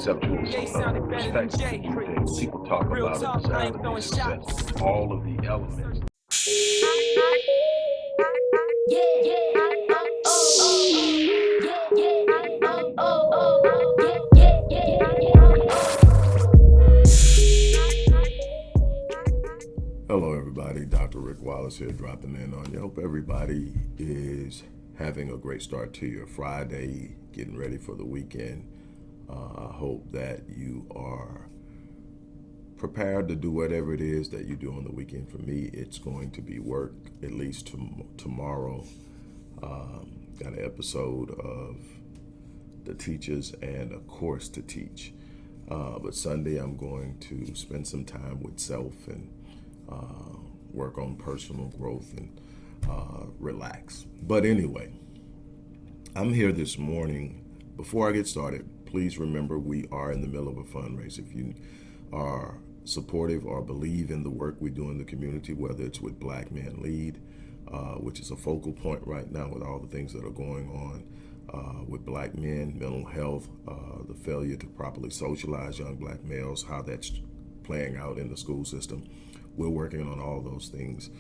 conceptual perspective to do things. People talk about it necessarily possess all of the elements. Hello everybody, Dr. Rick Wallace here dropping in on you. Hope everybody is having a great start to your Friday, getting ready for the weekend. I hope that you are prepared to do whatever it is that you do on the weekend. For me, it's going to be work, at least tomorrow. Got an episode of The Teachers and a course to teach. But Sunday I'm going to spend some time with self and work on personal growth and relax. But anyway, I'm here this morning. Before I get started, please remember we are in the middle of a fundraiser. If you are supportive or believe in the work we do in the community, whether it's with Black Men Lead, which is a focal point right now with all the things that are going on with Black men, mental health, the failure to properly socialize young Black males, how that's playing out in the school system. We're working on all those things.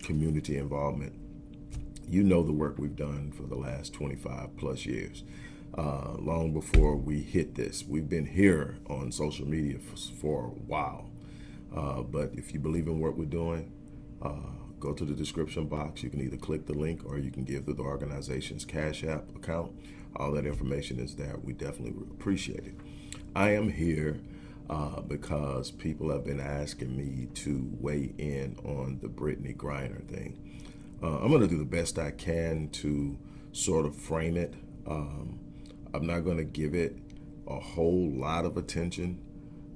Community involvement. You know the work we've done for the last 25 plus years. Long before we hit this, we've been here on social media for a while. But if you believe in what we're doing, go to the description box. You can either click the link or you can give to the organization's Cash App account. All that information is there. We definitely would appreciate it. I am here because people have been asking me to weigh in on the Brittney Griner thing. I'm going to do the best I can to sort of frame it. I'm not going to give it a whole lot of attention.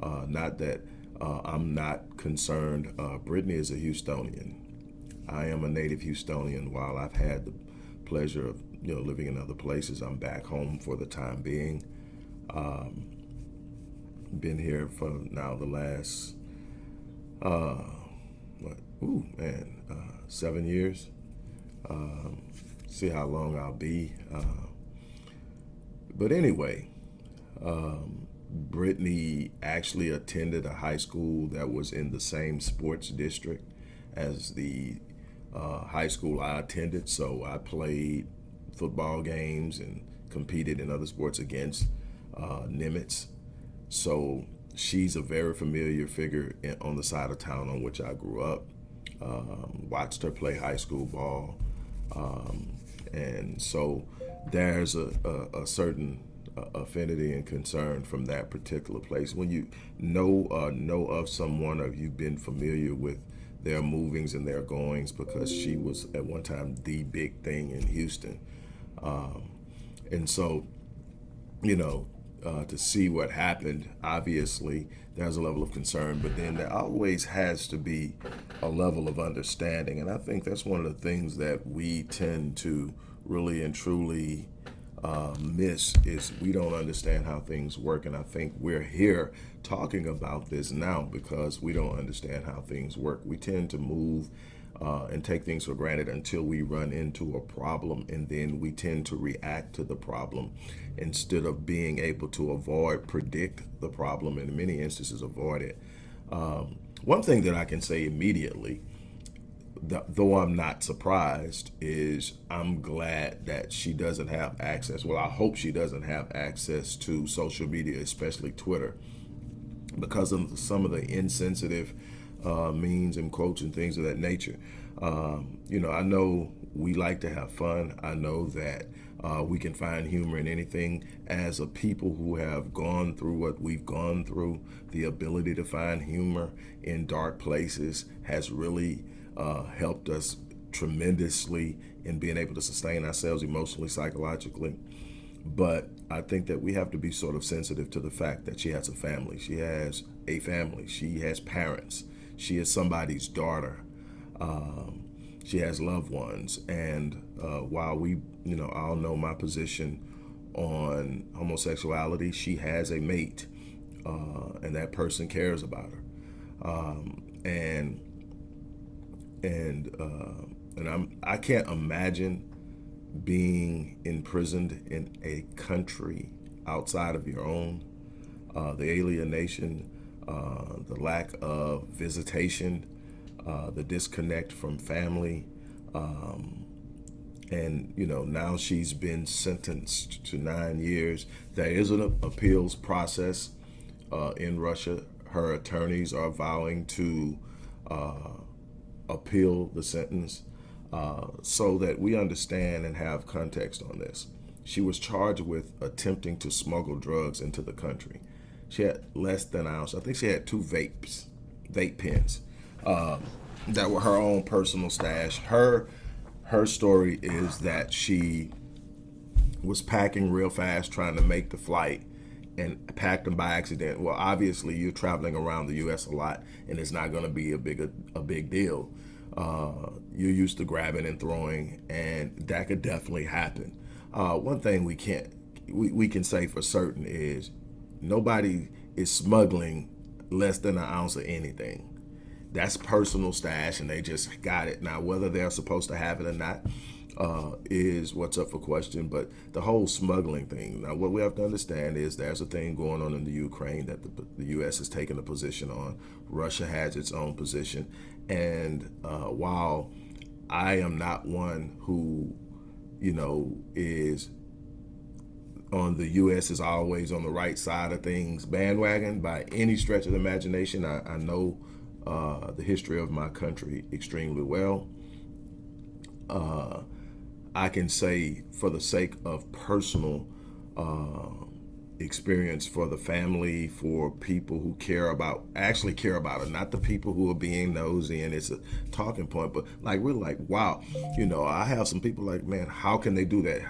Not that I'm not concerned. Brittney is a Houstonian. I am a native Houstonian. While I've had the pleasure of living in other places, I'm back home for the time being. Been here for now the last 7 years. See how long I'll be. But anyway, Brittney actually attended a high school that was in the same sports district as the high school I attended. So I played football games and competed in other sports against Nimitz. So she's a very familiar figure on the side of town on which I grew up. Watched her play high school ball. And so there's a certain affinity and concern from that particular place. When you know of someone, or you've been familiar with their movings and their goings, because she was at one time the big thing in Houston. And so, to see what happened, obviously there's a level of concern, but then there always has to be a level of understanding. And I think that's one of the things that we tend to really and truly miss, is we don't understand how things work. And I think we're here talking about this now because we don't understand how things work. We tend to move and take things for granted until we run into a problem, and then we tend to react to the problem instead of being able to predict the problem, and in many instances avoid it. One thing that I can say immediately, though I'm not surprised, is I'm glad that she doesn't have access. Well, I hope she doesn't have access to social media, especially Twitter, because of some of the insensitive memes and quotes and things of that nature. I know we like to have fun. I know that we can find humor in anything. As a people who have gone through what we've gone through, the ability to find humor in dark places has really helped us tremendously in being able to sustain ourselves emotionally, psychologically. But I think that we have to be sort of sensitive to the fact that she has a family. She has a family. She has parents. She is somebody's daughter. She has loved ones. And while we, all know my position on homosexuality, she has a mate, and that person cares about her. I can't imagine being imprisoned in a country outside of your own the alienation, the lack of visitation, the disconnect from family. And, now she's been sentenced to 9 years. There is an appeals process in Russia. Her attorneys are vowing to appeal the sentence so that we understand and have context on this. She was charged with attempting to smuggle drugs into the country. She had less than an ounce. I think she had 2 vape pens that were her own personal stash. Her story is that she was packing real fast, trying to make the flight, and packed them by accident. Well, obviously, you're traveling around the U.S. a lot, and it's not going to be a big deal. You're used to grabbing and throwing, and that could definitely happen. One thing we can say for certain is nobody is smuggling less than an ounce of anything. That's personal stash, and they just got it. Now, whether they're supposed to have it or not is what's up for question. But the whole smuggling thing, now what we have to understand is there's a thing going on in the Ukraine that the U.S. has taken a position on. Russia has its own position. And while I am not one who, is on the U.S. is always on the right side of things bandwagon by any stretch of the imagination, I know the history of my country extremely well. I can say, for the sake of personal experience, for the family, for people who actually care about it, not the people who are being nosy and it's a talking point, but we're like, wow, I have some people like, man, how can they do that?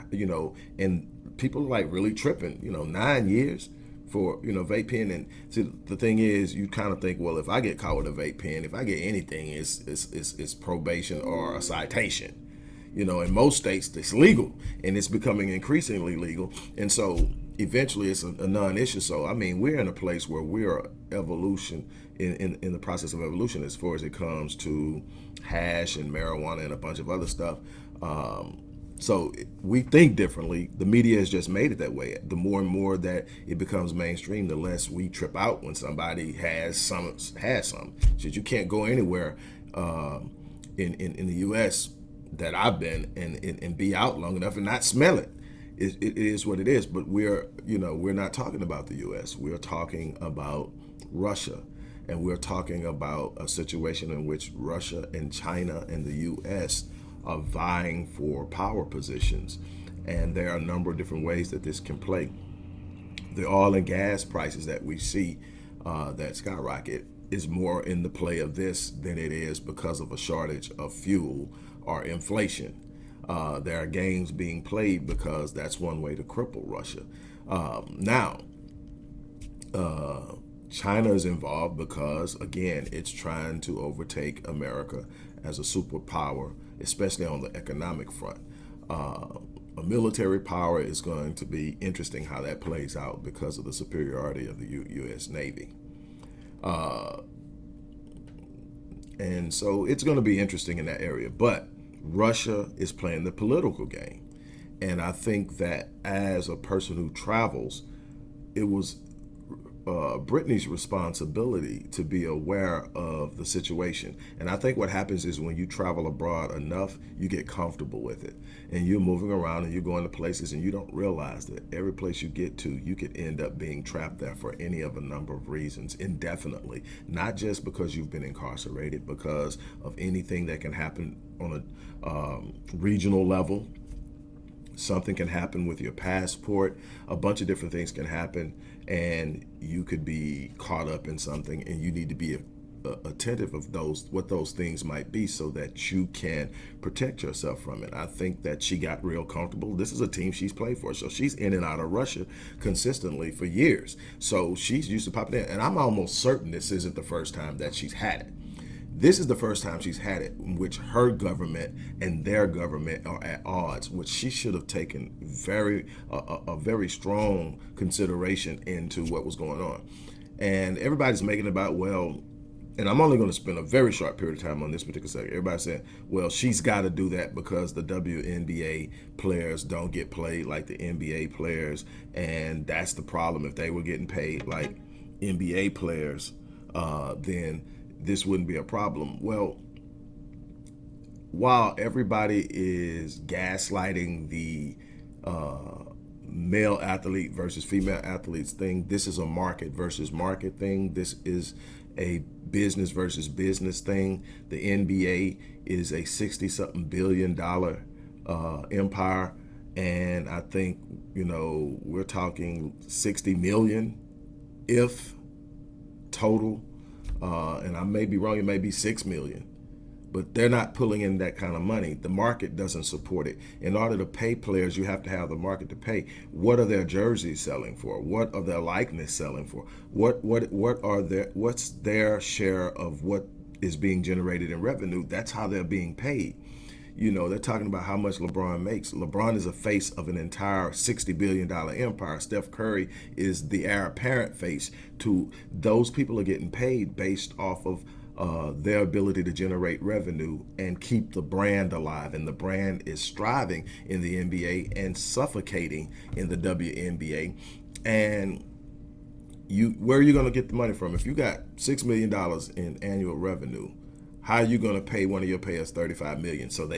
And people are really tripping, 9 years for vape pen. And see, the thing is, you kind of think, well, if I get caught with a vape pen, if I get anything, it's probation or a citation. In most states it's legal, and it's becoming increasingly legal, and so eventually it's a non-issue. So I mean, we're in a place where we are evolution in the process of evolution as far as it comes to hash and marijuana and a bunch of other stuff. So we think differently. The media has just made it that way. The more and more that it becomes mainstream, the less we trip out when somebody has some. So you can't go anywhere in the U.S. that I've been and be out long enough and not smell it. It is what it is. But we're not talking about the U.S. We're talking about Russia. And we're talking about a situation in which Russia and China and the U.S. are vying for power positions. And there are a number of different ways that this can play. The oil and gas prices that we see that skyrocket is more in the play of this than it is because of a shortage of fuel or inflation. There are games being played because that's one way to cripple Russia. Now, China is involved because, again, it's trying to overtake America as a superpower, especially on the economic front. A military power is going to be interesting how that plays out because of the superiority of the U.S. Navy. And so it's going to be interesting in that area. But Russia is playing the political game. And I think that as a person who travels, it was Brittney's responsibility to be aware of the situation. And I think what happens is when you travel abroad enough, you get comfortable with it. And you're moving around and you're going to places and you don't realize that every place you get to, you could end up being trapped there for any of a number of reasons indefinitely. Not just because you've been incarcerated, because of anything that can happen on a regional level. Something can happen with your passport. A bunch of different things can happen, and you could be caught up in something, and you need to be attentive of what those things might be so that you can protect yourself from it. I think that she got real comfortable. This is a team she's played for, so she's in and out of Russia consistently for years. So she's used to popping in, and I'm almost certain this isn't the first time that she's had it. This is the first time she's had it in which her government and their government are at odds, which she should have taken a very strong consideration into what was going on. And everybody's making it about, well, and I'm only going to spend a very short period of time on this particular second. Everybody said, well, she's got to do that because the WNBA players don't get paid like the NBA players, and that's the problem. If they were getting paid like NBA players, then this wouldn't be a problem. Well, while everybody is gaslighting the male athlete versus female athletes thing, this is a market versus market thing. This is a business versus business thing. The NBA is a 60-something billion dollar empire, and I think, you know, we're talking 60 million if total, and I may be wrong, it may be 6 million. But they're not pulling in that kind of money. The market doesn't support it. In order to pay players, you have to have the market to pay. What are their jerseys selling for? What are their likeness selling for? What's their share of what is being generated in revenue? That's how they're being paid. You know, they're talking about how much LeBron makes. LeBron is a face of an entire $60 billion empire. Steph Curry is the heir apparent face to those people are getting paid based off of their ability to generate revenue and keep the brand alive. And the brand is striving in the NBA and suffocating in the WNBA. And where are you going to get the money from? If you got $6 million in annual revenue, how are you going to pay one of your players $35 million? So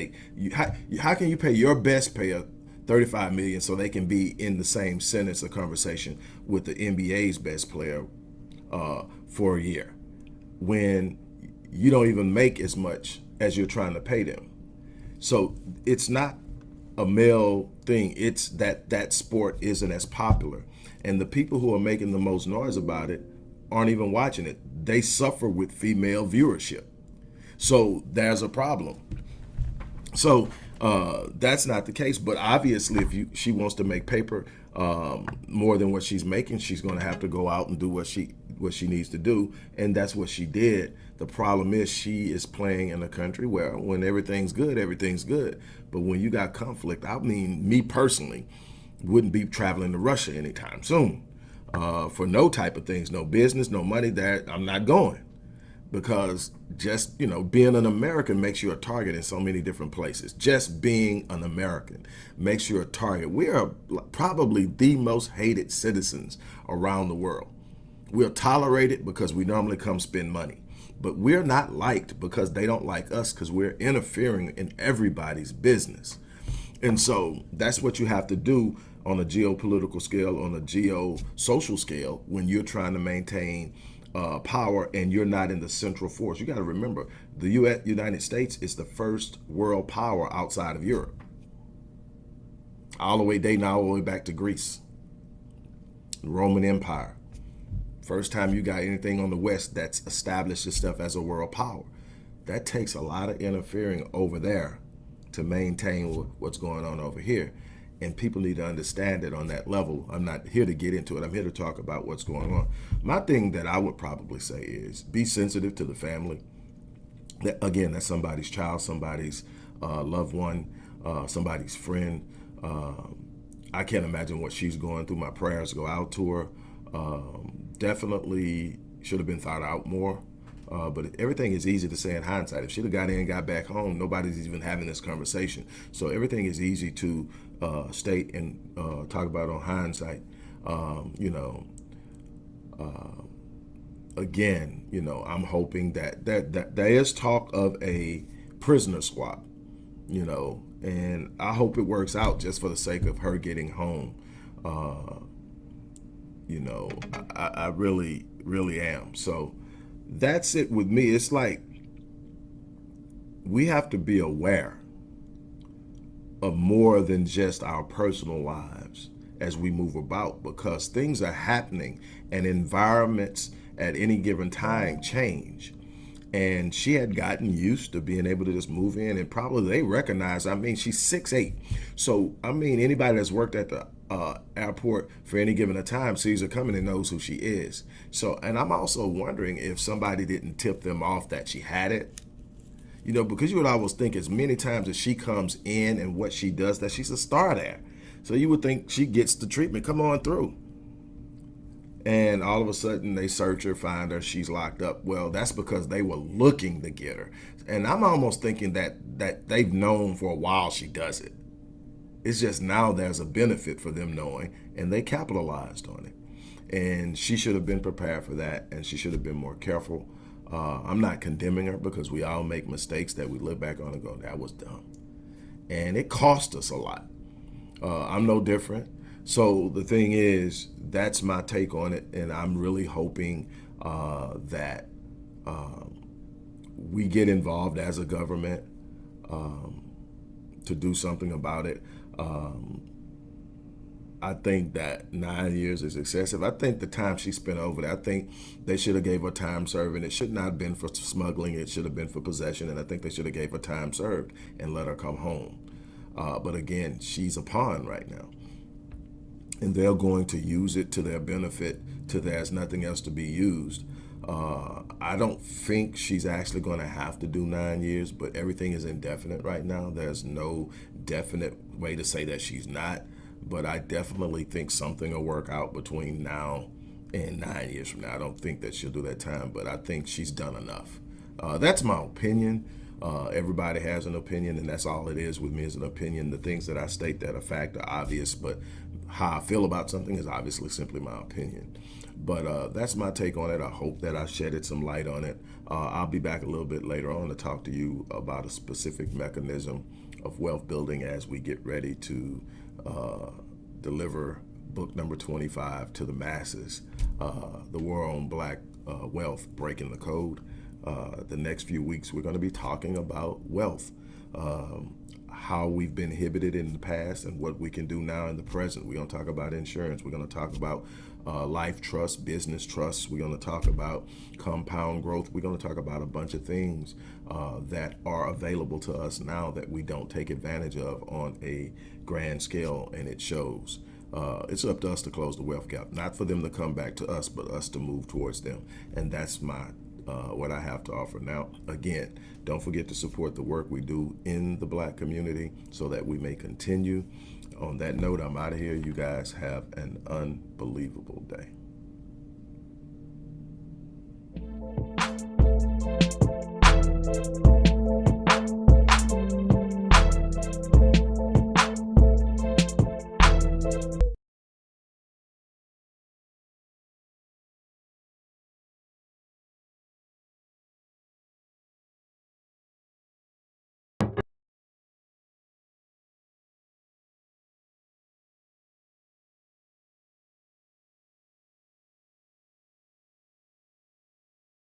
how can you pay your best player $35 million so they can be in the same sentence of conversation with the NBA's best player for a year, when you don't even make as much as you're trying to pay them? So it's not a male thing. It's that sport isn't as popular. And the people who are making the most noise about it aren't even watching it. They suffer with female viewership. So there's a problem. So that's not the case. But obviously, if she wants to make paper more than what she's making, she's going to have to go out and do what she needs to do. And that's what she did. The problem is she is playing in a country where when everything's good, everything's good. But when you got conflict, I mean, me personally wouldn't be traveling to Russia anytime soon for no type of things, no business, no money. That I'm not going, because just, you know, being an American makes you a target in so many different places. Just being an American makes you a target. We are probably the most hated citizens around the world. We're tolerated because we normally come spend money. But we're not liked because they don't like us, because we're interfering in everybody's business. And so that's what you have to do on a geopolitical scale, on a geo-social scale, when you're trying to maintain power and you're not in the central force. You got to remember, the United States is the first world power outside of Europe. All the way back to Greece, the Roman Empire. First time you got anything on the West that's established itself as a world power. That takes a lot of interfering over there to maintain what's going on over here. And people need to understand it on that level. I'm not here to get into it. I'm here to talk about what's going on. My thing that I would probably say is be sensitive to the family. That, again, that's somebody's child, somebody's loved one, somebody's friend. I can't imagine what she's going through. My prayers go out to her. Definitely should have been thought out more. But everything is easy to say in hindsight. If she'd have got in and got back home, nobody's even having this conversation. So everything is easy to state and talk about on hindsight. Again, you know, I'm hoping that there is talk of a prisoner swap, you know, and I hope it works out just for the sake of her getting home. You know, I really, really am. So that's it with me. It's like we have to be aware of more than just our personal lives as we move about, because things are happening and environments at any given time change. And she had gotten used to being able to just move in, and probably they recognize, I mean, she's 6'8". So, I mean, anybody that's worked at the airport for any given time sees her coming and knows who she is. So, and I'm also wondering if somebody didn't tip them off that she had it. You know, because you would always think as many times as she comes in and what she does, that she's a star there. So you would think she gets the treatment, come on through. And all of a sudden they search her, find her, she's locked up. Well, that's because they were looking to get her. And I'm almost thinking that they've known for a while she does it. It's just now there's a benefit for them knowing, and they capitalized on it. And she should have been prepared for that, and she should have been more careful. I'm not condemning her, because we all make mistakes that we look back on and go, that was dumb. And it cost us a lot. I'm no different. So the thing is, that's my take on it, and I'm really hoping that we get involved as a government to do something about it. I think that 9 years is excessive. I think the time she spent over there, I think they should have gave her time serving. It should not have been for smuggling. It should have been for possession, and I think they should have gave her time served and let her come home. But again, she's a pawn right now, and they're going to use it to their benefit till there's nothing else to be used. I don't think she's actually going to have to do 9 years, but everything is indefinite right now. There's no definite way to say that she's not, but I definitely think something will work out between now and 9 years from now. I don't think that she'll do that time, but I think she's done enough. That's my opinion. Everybody has an opinion, and that's all it is with me, is an opinion. The things that I state that are fact are obvious, but how I feel about something is obviously simply my opinion. But that's my take on it. I hope that I shedded some light on it. I'll be back a little bit later on to talk to you about a specific mechanism of wealth building as we get ready to deliver book number 25 to the masses, The War on Black Wealth, Breaking the Code. The next few weeks, we're going to be talking about wealth, how we've been inhibited in the past and what we can do now in the present. We're going to talk about insurance. We're going to talk about life trust, business trusts. We're going to talk about compound growth. We're going to talk about a bunch of things that are available to us now that we don't take advantage of on a grand scale, and it shows. It's up to us to close the wealth gap, not for them to come back to us, but us to move towards them. And that's what I have to offer. Now, again, don't forget to support the work we do in the Black community so that we may continue. On that note, I'm out of here. You guys have an unbelievable day.